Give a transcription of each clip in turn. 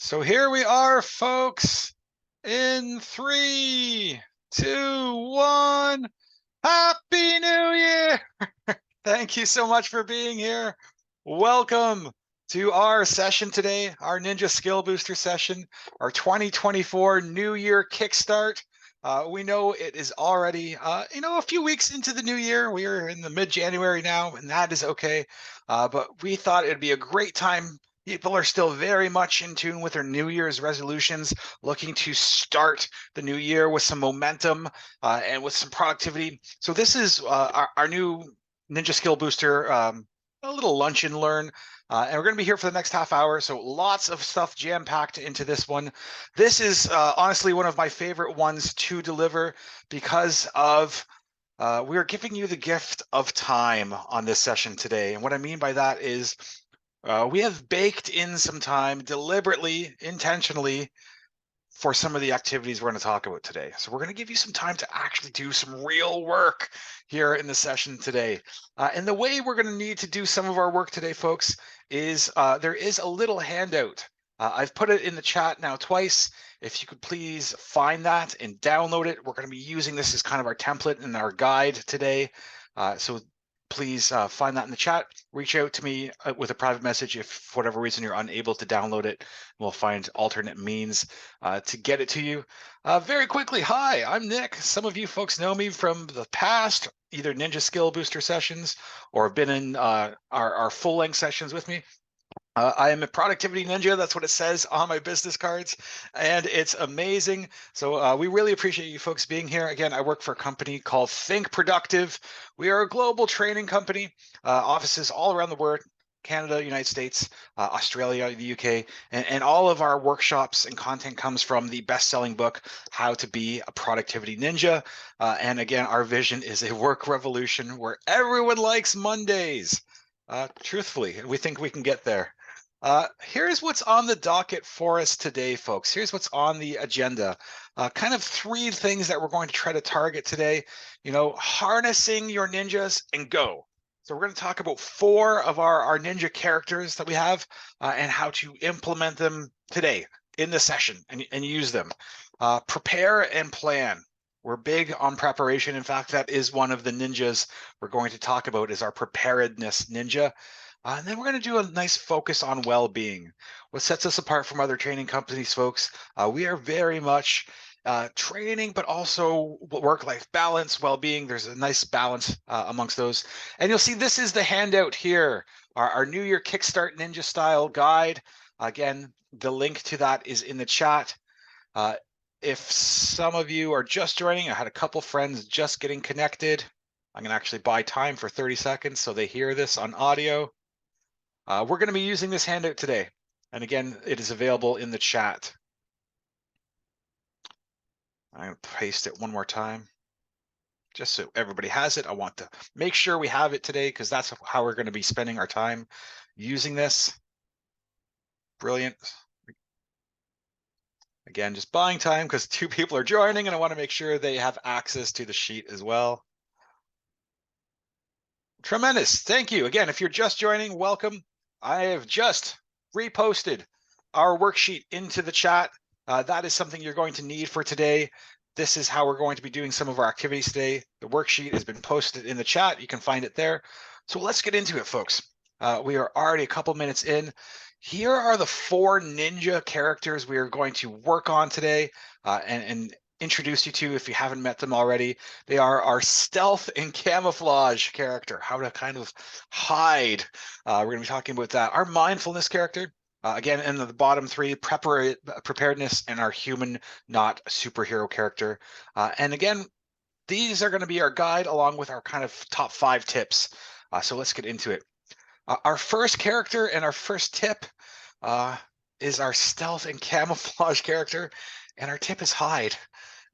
So here we are, folks, in 3, 2, 1. Happy New Year! Thank you so much for being here. Welcome to our session today, our Ninja Skill Booster session, our 2024 New Year Kickstart. We know it is already, a few weeks into the new year. We are in the mid-January now, and that is okay. But we thought it'd be a great time. People are still very much in tune with their New Year's resolutions, looking to start the new year with some momentum and with some productivity. So this is our new Ninja Skill Booster, a little lunch and learn. And we're going to be here for the next half hour. So lots of stuff jam packed into this one. This is honestly one of my favorite ones to deliver because of we are giving you the gift of time on this session today. And what I mean by that is we have baked in some time deliberately, intentionally, for some of the activities we're going to talk about today. So we're going to give you some time to actually do some real work here in the session today. And the way we're going to need to do some of our work today, folks, is there is a little handout. I've put it in the chat now twice. If you could please find that and download it. We're going to be using this as kind of our template and our guide today. So please find that in the chat. Reach out to me with a private message if for whatever reason you're unable to download it. We'll find alternate means to get it to you. Very quickly, hi, I'm Nick. Some of you folks know me from the past, either Ninja Skill Booster sessions or have been in our full-length sessions with me. I am a productivity ninja. That's what it says on my business cards, and it's amazing. So we really appreciate you folks being here. Again, I work for a company called Think Productive. We are a global training company, offices all around the world, Canada, United States, Australia, the UK, and all of our workshops and content comes from the best-selling book, How to Be a Productivity Ninja. And again, our vision is a work revolution where everyone likes Mondays. Truthfully, we think we can get there. Here's what's on the docket for us today, folks. Here's what's on the agenda. Kind of three things that we're going to try to target today. Harnessing your ninjas and go. So we're going to talk about 4 of our ninja characters that we have and how to implement them today in the session and use them. Prepare and plan. We're big on preparation. In fact, that is one of the ninjas we're going to talk about is our preparedness ninja. And then we're going to do a nice focus on well-being. What sets us apart from other training companies, folks, we are very much training, but also work-life balance, well-being. There's a nice balance amongst those. And you'll see this is the handout here, our New Year Kickstart Ninja Style Guide. Again, the link to that is in the chat. If some of you are just joining, I had a couple friends just getting connected. I'm going to actually buy time for 30 seconds so they hear this on audio. We're going to be using this handout today. And again, it is available in the chat. I'm going to paste it one more time. Just so everybody has it. I want to make sure we have it today because that's how we're going to be spending our time using this. Brilliant. Again, just buying time because 2 people are joining and I want to make sure they have access to the sheet as well. Tremendous. Thank you. Again, if you're just joining, welcome. I have just reposted our worksheet into the chat. That is something you're going to need for today. This is how we're going to be doing some of our activities today. The worksheet has been posted in the chat. You can find it there. So let's get into it, folks. We are already a couple minutes in. Here are the 4 ninja characters we are going to work on today and introduce you to if you haven't met them already. They are our stealth and camouflage character, how to kind of hide. We're going to be talking about that. Our mindfulness character, again, in the bottom 3, preparedness, and our human, not superhero character. And again, these are going to be our guide along with our kind of top 5 tips. So let's get into it. Our first character and our first tip is our stealth and camouflage character, and our tip is hide.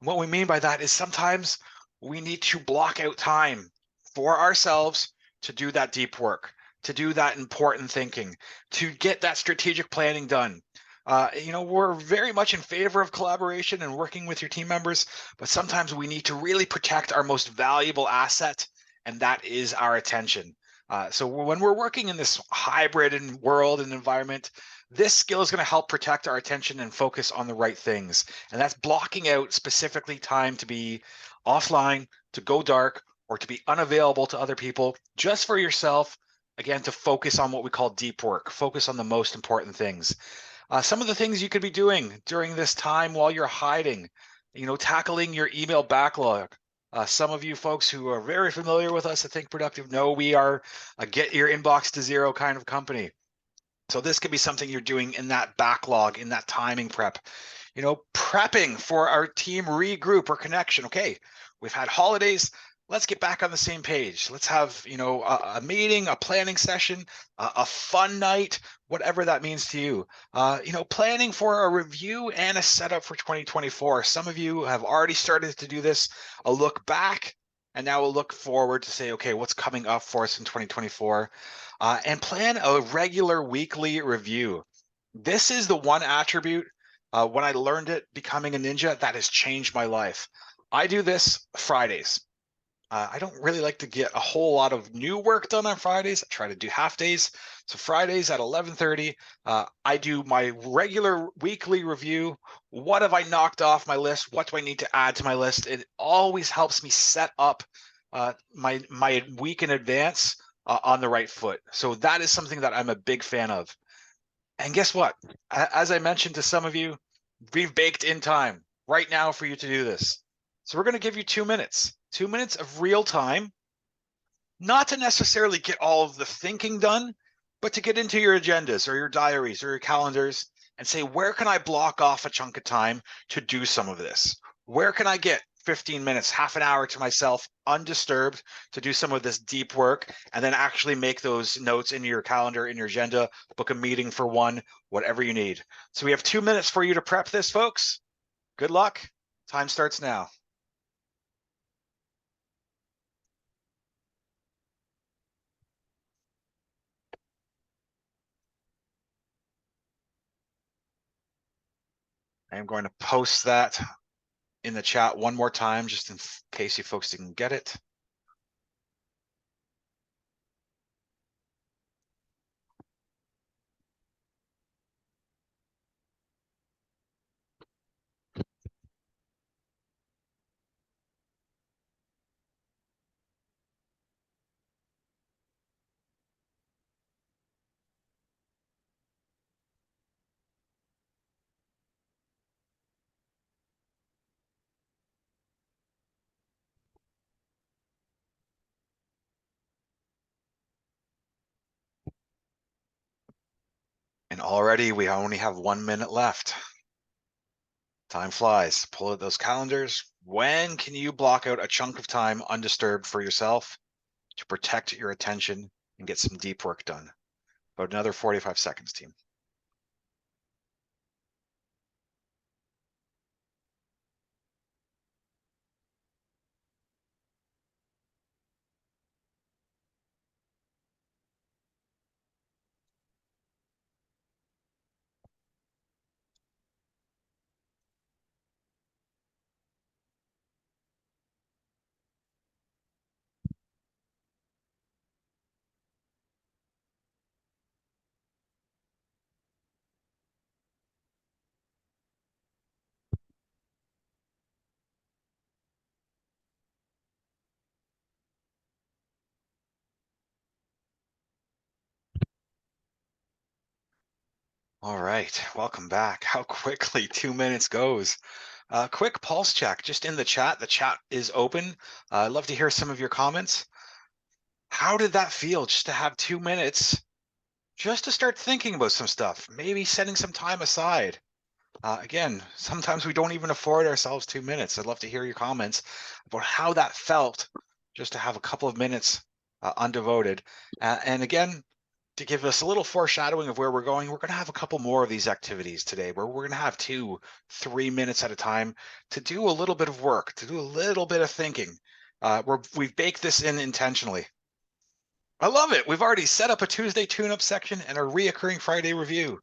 And what we mean by that is sometimes we need to block out time for ourselves to do that deep work, to do that important thinking, to get that strategic planning done. We're very much in favor of collaboration and working with your team members, but sometimes we need to really protect our most valuable asset, and that is our attention. So when we're working in this hybrid world and environment, This skill is going to help protect our attention and focus on the right things. And that's blocking out specifically time to be offline, to go dark, or to be unavailable to other people, just for yourself. Again, to focus on what we call deep work, focus on the most important things. Some of the things you could be doing during this time while you're hiding, tackling your email backlog. Some of you folks who are very familiar with us at Think Productive know we are a get your inbox to zero kind of company. So this could be something you're doing in that backlog, in that timing prep, prepping for our team regroup or connection. Okay, we've had holidays. Let's get back on the same page. Let's have, a meeting, a planning session, a fun night, whatever that means to you. Planning for a review and a setup for 2024. Some of you have already started to do this, a look back, and now we'll look forward to say, okay, what's coming up for us in 2024? And plan a regular weekly review. This is the one attribute, when I learned it becoming a ninja, that has changed my life. I do this Fridays. I don't really like to get a whole lot of new work done on Fridays. I try to do half days. So Fridays at 11:30, I do my regular weekly review. What have I knocked off my list? What do I need to add to my list? It always helps me set up my week in advance on the right foot. So that is something that I'm a big fan of. And guess what? As I mentioned to some of you, we've baked in time right now for you to do this. So we're going to give you 2 minutes, 2 minutes of real time, not to necessarily get all of the thinking done, but to get into your agendas or your diaries or your calendars and say, where can I block off a chunk of time to do some of this? Where can I get 15 minutes, half an hour to myself, undisturbed, to do some of this deep work, and then actually make those notes in your calendar, in your agenda, book a meeting for one, whatever you need. So we have 2 minutes for you to prep this, folks. Good luck. Time starts now. I am going to post that in the chat one more time, just in case you folks didn't get it. And already we only have 1 minute left. Time flies. Pull out those calendars. When can you block out a chunk of time undisturbed for yourself to protect your attention and get some deep work done? About another 45 seconds, team. All right, welcome back. How quickly 2 minutes goes. Quick pulse check, just in the chat. The chat is open. I'd love to hear some of your comments. How did that feel just to have 2 minutes just to start thinking about some stuff, maybe setting some time aside? Again, sometimes we don't even afford ourselves 2 minutes. I'd love to hear your comments about how that felt just to have a couple of minutes undevoted. And again, to give us a little foreshadowing of where we're going, we're going to have a couple more of these activities today where we're going to have 2-3 minutes at a time to do a little bit of work, to do a little bit of thinking. We've baked this in intentionally. I love it. We've already set up a Tuesday tune-up section and a reoccurring Friday review.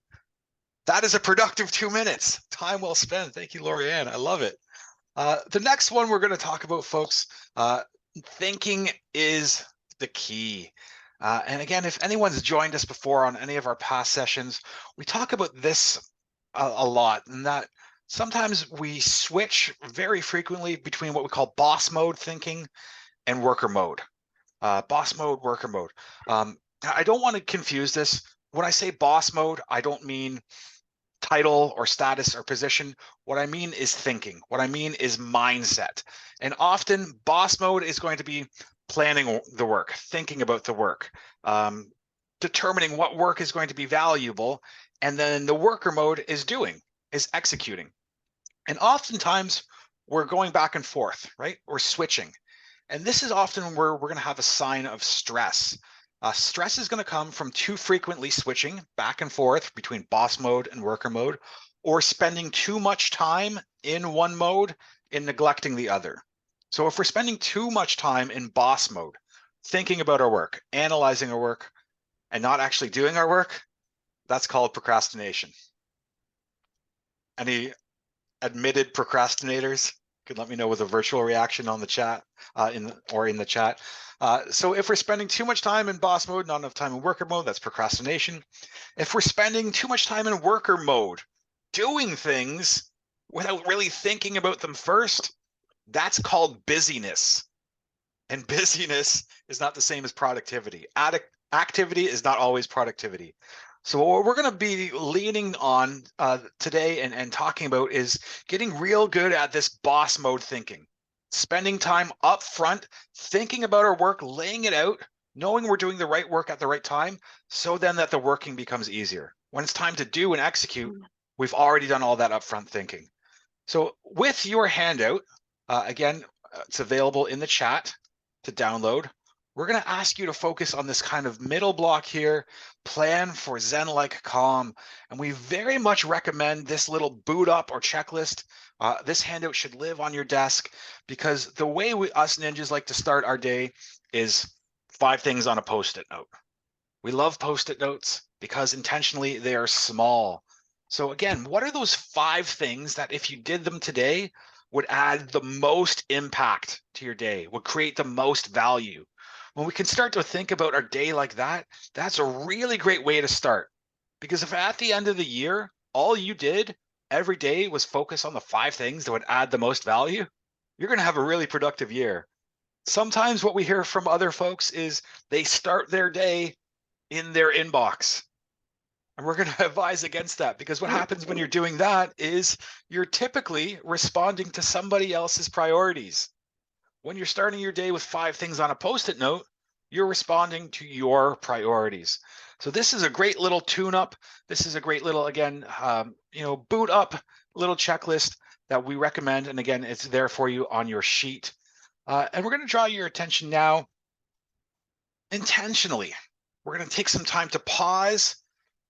That is a productive 2 minutes. Time well spent. Thank you, Lorianne. I love it. The next one we're going to talk about, folks, thinking is the key. And again, if anyone's joined us before on any of our past sessions, we talk about this a lot, and that sometimes we switch very frequently between what we call boss mode thinking and worker mode. Boss mode, worker mode. I don't want to confuse this. When I say boss mode, I don't mean title or status or position. What I mean is thinking. What I mean is mindset. And often boss mode is going to be planning the work, thinking about the work, determining what work is going to be valuable. And then the worker mode is doing, is executing. And oftentimes we're going back and forth, right? We're switching. And this is often where we're going to have a sign of stress. Stress is going to come from too frequently switching back and forth between boss mode and worker mode, or spending too much time in one mode and neglecting the other. So if we're spending too much time in boss mode, thinking about our work, analyzing our work, and not actually doing our work, that's called procrastination. Any admitted procrastinators? Could let me know with a virtual reaction on the chat, in the chat. So if we're spending too much time in boss mode, not enough time in worker mode, that's procrastination. If we're spending too much time in worker mode, doing things without really thinking about them first, that's called busyness. And busyness is not the same as productivity. Activity is not always productivity. So what we're going to be leaning on today and talking about is getting real good at this boss mode thinking, spending time up front, thinking about our work, laying it out, knowing we're doing the right work at the right time, so then that the working becomes easier. When it's time to do and execute, we've already done all that upfront thinking. So with your handout, again, it's available in the chat to download. We're going to ask you to focus on this kind of middle block here, plan for Zen-like calm. And we very much recommend this little boot up or checklist. This handout should live on your desk because the way us ninjas like to start our day is 5 things on a Post-it note. We love Post-it notes because intentionally they are small. So again, what are those 5 things that if you did them today would add the most impact to your day, would create the most value? When we can start to think about our day like that, that's a really great way to start. Because if at the end of the year, all you did every day was focus on the 5 things that would add the most value, you're going to have a really productive year. Sometimes what we hear from other folks is they start their day in their inbox. And we're going to advise against that because what happens when you're doing that is you're typically responding to somebody else's priorities. When you're starting your day with 5 things on a Post-it note, you're responding to your priorities. So this is a great little tune-up. This is a great little, again, boot up little checklist that we recommend. And again, it's there for you on your sheet. And we're going to draw your attention now intentionally. We're going to take some time to pause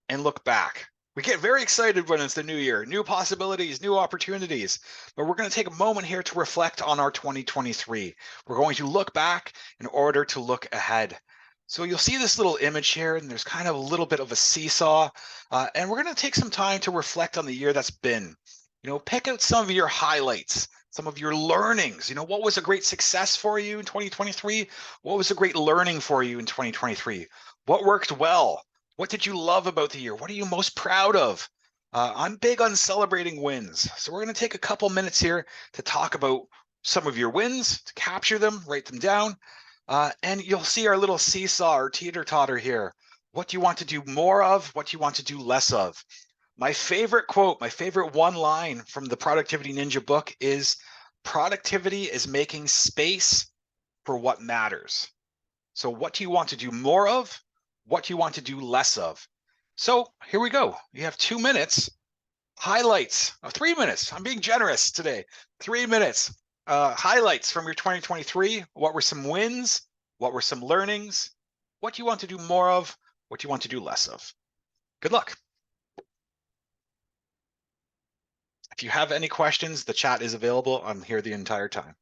and look back. We get very excited when it's the new year, new possibilities, new opportunities, but we're going to take a moment here to reflect on our 2023. We're going to look back in order to look ahead. So you'll see this little image here, and there's kind of a little bit of a seesaw, and we're going to take some time to reflect on the year that's been. Pick out some of your highlights, some of your learnings. What was a great success for you in 2023? What was a great learning for you in 2023? What worked well? What did you love about the year? What are you most proud of? I'm big on celebrating wins. So we're going to take a couple minutes here to talk about some of your wins, to capture them, write them down. And you'll see our little seesaw or teeter-totter here. What do you want to do more of? What do you want to do less of? My favorite quote, my favorite one line from the Productivity Ninja book is, productivity is making space for what matters. So what do you want to do more of? What do you want to do less of? So here we go. You have 2 minutes. Highlights. 3 minutes. I'm being generous today. 3 minutes. Highlights from your 2023. What were some wins? What were some learnings? What do you want to do more of? What do you want to do less of? Good luck. If you have any questions, the chat is available. I'm here the entire time.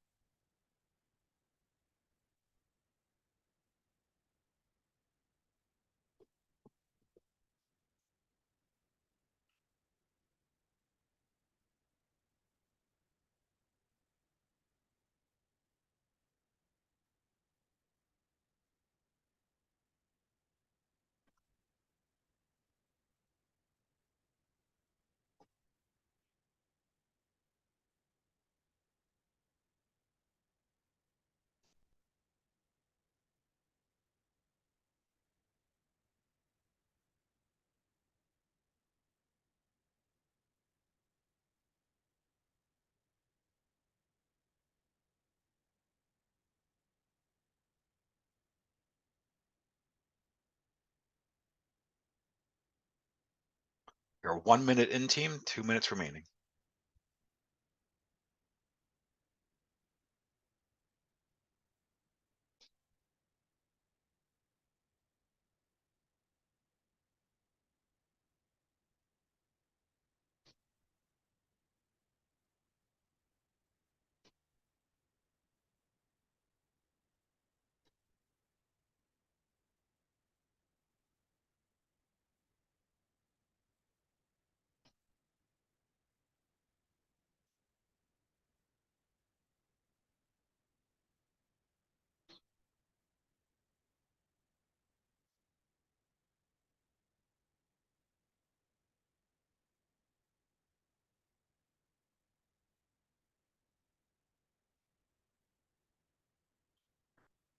You're 1 minute in, team, 2 minutes remaining.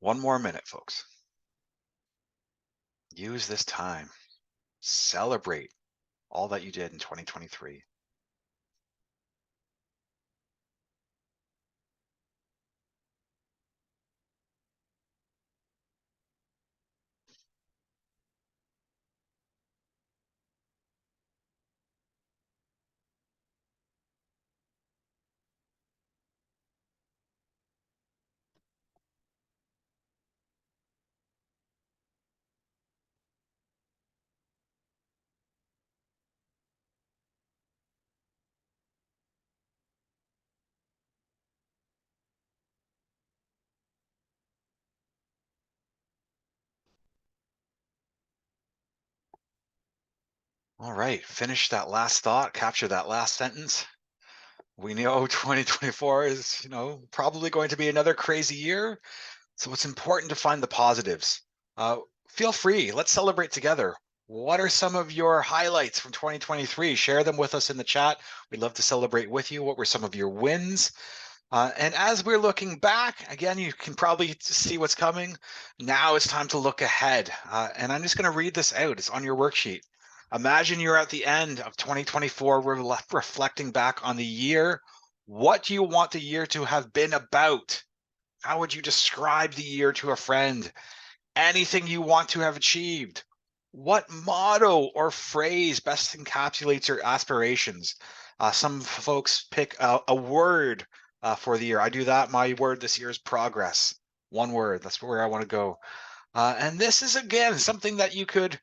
One more minute, folks. Use this time. Celebrate all that you did in 2023. All right, finish that last thought, capture that last sentence. We know 2024 is, probably going to be another crazy year. So it's important to find the positives. Feel free, let's celebrate together. What are some of your highlights from 2023? Share them with us in the chat. We'd love to celebrate with you. What were some of your wins? And as we're looking back, again, you can probably see what's coming. Now it's time to look ahead. And I'm just going to read this out. It's on your worksheet. Imagine you're at the end of 2024, reflecting back on the year. What do you want the year to have been about? How would you describe the year to a friend? Anything you want to have achieved? What motto or phrase best encapsulates your aspirations? Some folks pick a word for the year. I do that. My word this year is progress. One word. That's where I want to go. And this is, again, something that you could,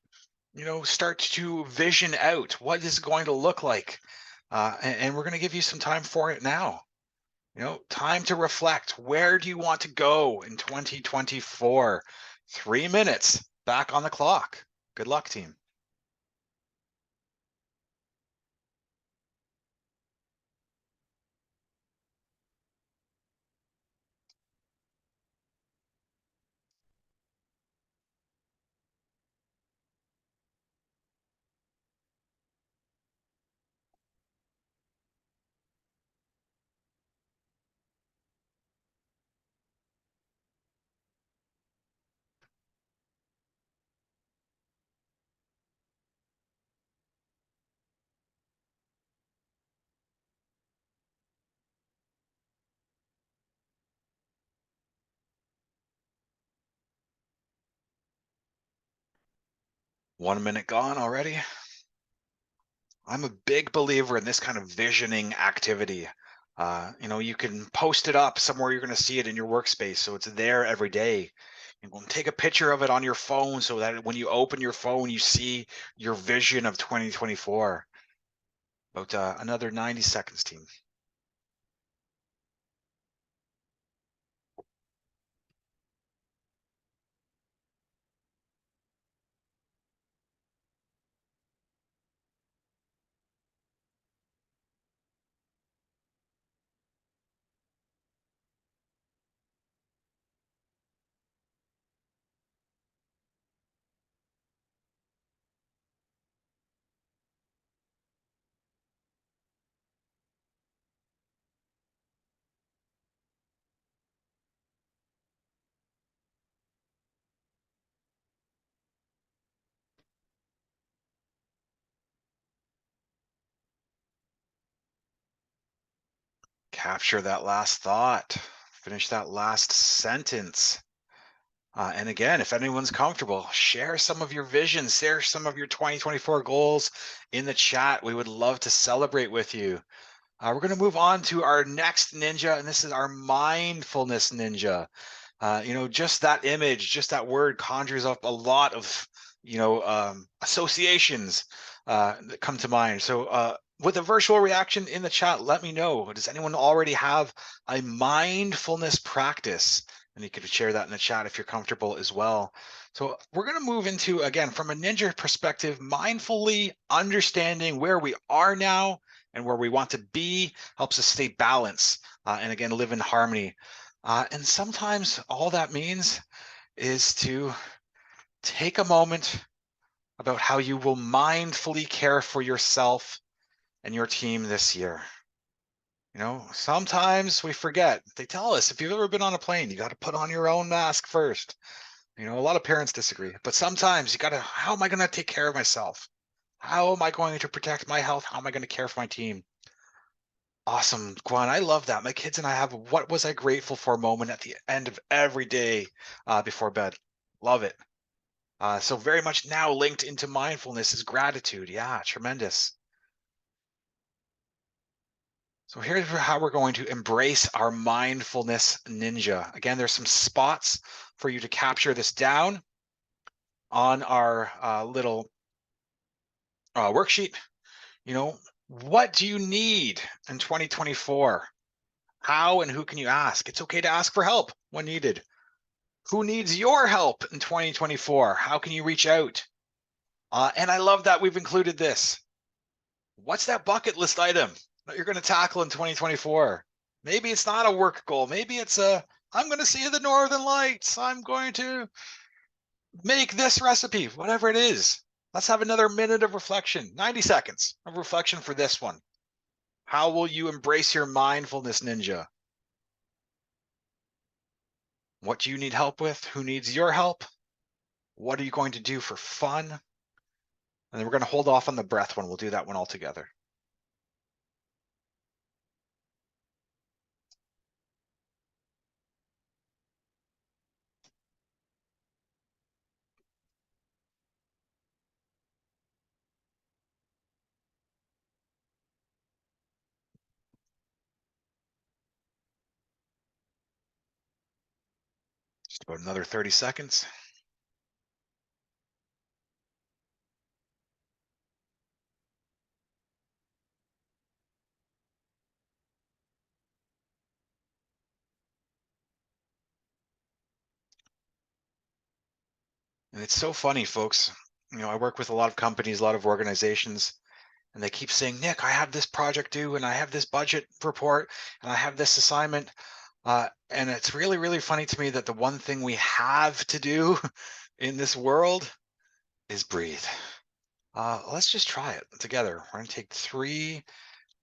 start to vision out. What is it going to look like? And we're going to give you some time for it now. Time to reflect. Where do you want to go in 2024? 3 minutes back on the clock. Good luck, team. One minute gone already. I'm a big believer in this kind of visioning activity. You can post it up somewhere you're going to see it in your workspace, so it's there every day. And take a picture of it on your phone so that when you open your phone, you see your vision of 2024. About another 90 seconds, team. Capture that last thought. Finish that last sentence. And again, if anyone's comfortable, share some of your visions, share some of your 2024 goals in the chat. We would love to celebrate with you. We're going to move on to our next ninja, and this is our mindfulness ninja. Just that image, just that word conjures up a lot of, associations that come to mind. So with a virtual reaction in the chat, let me know. Does anyone already have a mindfulness practice? And you could share that in the chat if you're comfortable as well. So we're going to move into, again, from a ninja perspective, mindfully understanding where we are now and where we want to be helps us stay balanced and again, live in harmony. And sometimes all that means is to take a moment about how you will mindfully care for yourself and your team this year. Sometimes we forget. They tell us if you've ever been on a plane, you got to put on your own mask first. A lot of parents disagree, but sometimes you got to, how am I going to take care of myself? How am I going to protect my health? How am I going to care for my team? Awesome, Gwen. I love that. My kids and I have a what was I grateful for moment at the end of every day before bed. Love it. So very much now linked into mindfulness is gratitude. Yeah, tremendous. So here's how we're going to embrace our mindfulness ninja. Again, there's some spots for you to capture this down on our little worksheet. What do you need in 2024? How and who can you ask? It's okay to ask for help when needed. Who needs your help in 2024? How can you reach out? And I love that we've included this. What's that bucket list item that you're going to tackle in 2024? Maybe it's not a work goal. Maybe it's I'm going to see the Northern Lights. I'm going to make this recipe, whatever it is. Let's have another minute of reflection, 90 seconds of reflection for this one. How will you embrace your mindfulness ninja? What do you need help with? Who needs your help? What are you going to do for fun? And then we're going to hold off on the breath one. We'll do that one all together. Just about another 30 seconds. And it's so funny, folks. I work with a lot of companies, a lot of organizations, and they keep saying, Nick, I have this project due, and I have this budget report, and I have this assignment. And it's really, really funny to me that the one thing we have to do in this world is breathe. Let's just try it together. We're going to take 3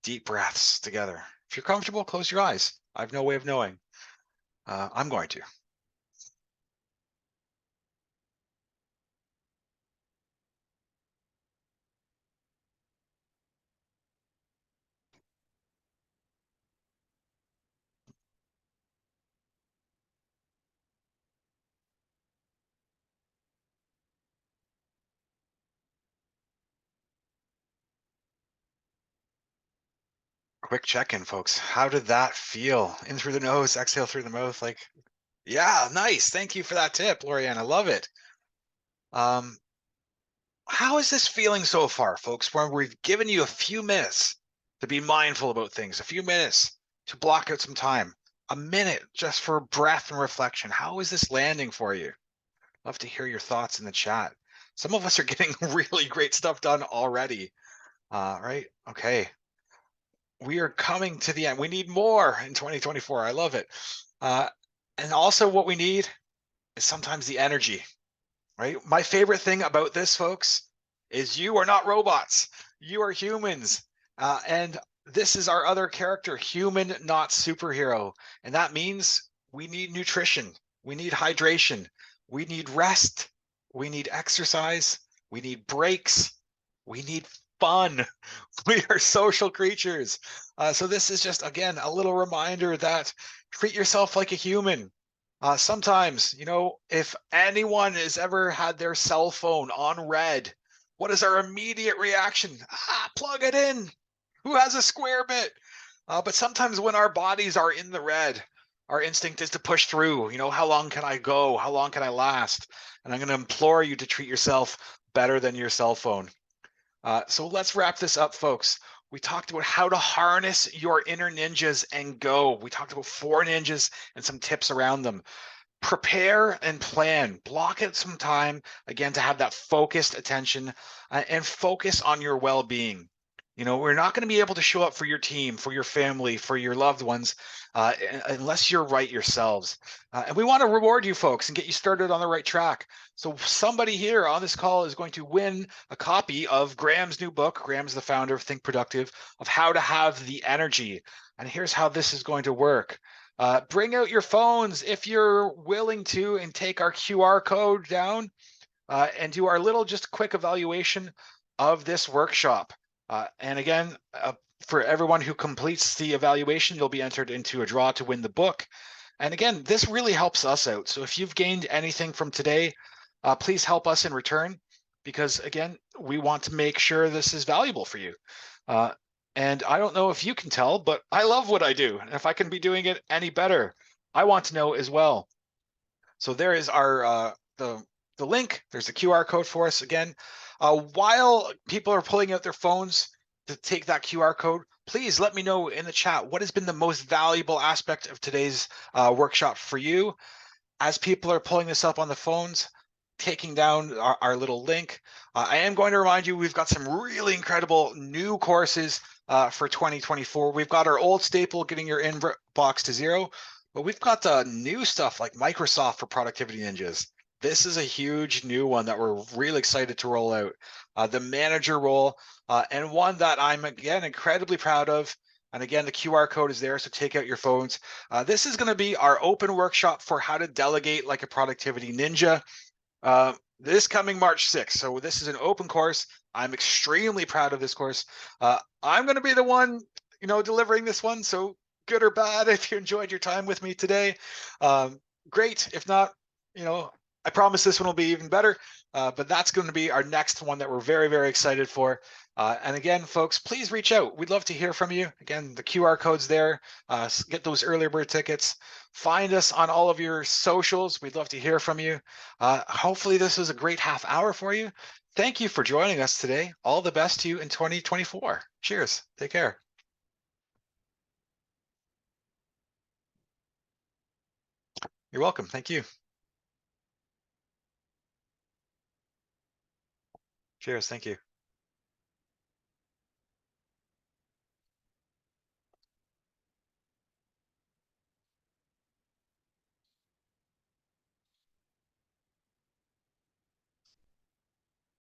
deep breaths together. If you're comfortable, close your eyes. I have no way of knowing. I'm going to. Quick check-in, folks. How did that feel? In through the nose, exhale through the mouth. Yeah, nice. Thank you for that tip, Lorianne. I love it. How is this feeling so far, folks? Where we've given you a few minutes to be mindful about things, a few minutes to block out some time, a minute just for breath and reflection. How is this landing for you? Love to hear your thoughts in the chat. Some of us are getting really great stuff done already. Right? Okay. We are coming to the end. We need more in 2024. I love it. And also what we need is sometimes the energy, right? My favorite thing about this, folks, is you are not robots. You are humans. And this is our other character, human, not superhero. And that means we need nutrition. We need hydration. We need rest. We need exercise. We need breaks. We need fun. We are social creatures. So this is just, again, a little reminder that treat yourself like a human. Sometimes, if anyone has ever had their cell phone on red, what is our immediate reaction? Plug it in. Who has a square bit? But sometimes when our bodies are in the red, our instinct is to push through. How long can I go? How long can I last? And I'm going to implore you to treat yourself better than your cell phone. So let's wrap this up, folks. We talked about how to harness your inner ninjas and go. We talked about 4 ninjas and some tips around them. Prepare and plan. Block out some time, again, to have that focused attention and focus on your well-being. We're not going to be able to show up for your team, for your family, for your loved ones, unless you're right yourselves. And we want to reward you folks and get you started on the right track. So somebody here on this call is going to win a copy of Graham's new book. Graham's the founder of Think Productive, of how to have the energy. And here's how this is going to work. Bring out your phones if you're willing to, and take our QR code down and do our little just quick evaluation of this workshop. And again, for everyone who completes the evaluation, you'll be entered into a draw to win the book. And again, this really helps us out. So if you've gained anything from today, please help us in return, because again, we want to make sure this is valuable for you. And I don't know if you can tell, but I love what I do. And if I can be doing it any better, I want to know as well. So there is our the link. There's a QR code for us again. While people are pulling out their phones to take that QR code, please let me know in the chat what has been the most valuable aspect of today's workshop for you. As people are pulling this up on the phones, taking down our little link, I am going to remind you we've got some really incredible new courses for 2024. We've got our old staple, getting your inbox to zero, but we've got new stuff like Microsoft for Productivity Ninjas. This is a huge new one that we're really excited to roll out. The manager role, and one that I'm, again, incredibly proud of. And again, the QR code is there, so take out your phones. This is going to be our open workshop for how to delegate like a productivity ninja. This coming March 6th. So this is an open course. I'm extremely proud of this course. I'm going to be the one, delivering this one. So good or bad, if you enjoyed your time with me today, great. If not, I promise this one will be even better. But that's going to be our next one that we're very, very excited for. And again, folks, please reach out. We'd love to hear from you. Again, the QR code's there. Get those early bird tickets. Find us on all of your socials. We'd love to hear from you. Hopefully this was a great half hour for you. Thank you for joining us today. All the best to you in 2024. Cheers. Take care. You're welcome. Thank you. Cheers. Thank you.